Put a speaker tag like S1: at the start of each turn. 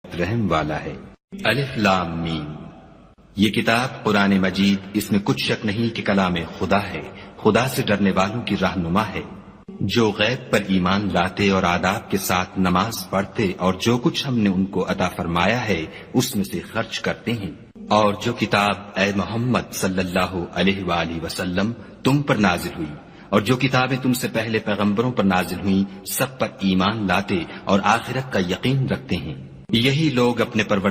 S1: रहम वाला है। अलिफ लाम मीम। ये किताब कुरान मजीद, इसमें कुछ शक नहीं कि कलाम खुदा है, खुदा से डरने वालों की रहनुमा है, जो गैब पर ईमान लाते और आदाब के साथ नमाज पढ़ते और जो कुछ हमने उनको अता फरमाया है उसमें से खर्च करते हैं। और जो किताब ए मोहम्मद सल्लल्लाहु अलैहि वसल्लम तुम पर नाजिल हुई और जो किताबें तुमसे पहले पैगंबरों पर नाजिल हुई, सब पर ईमान लाते और आखिरत का यकीन रखते हैं, यही लोग अपने परवर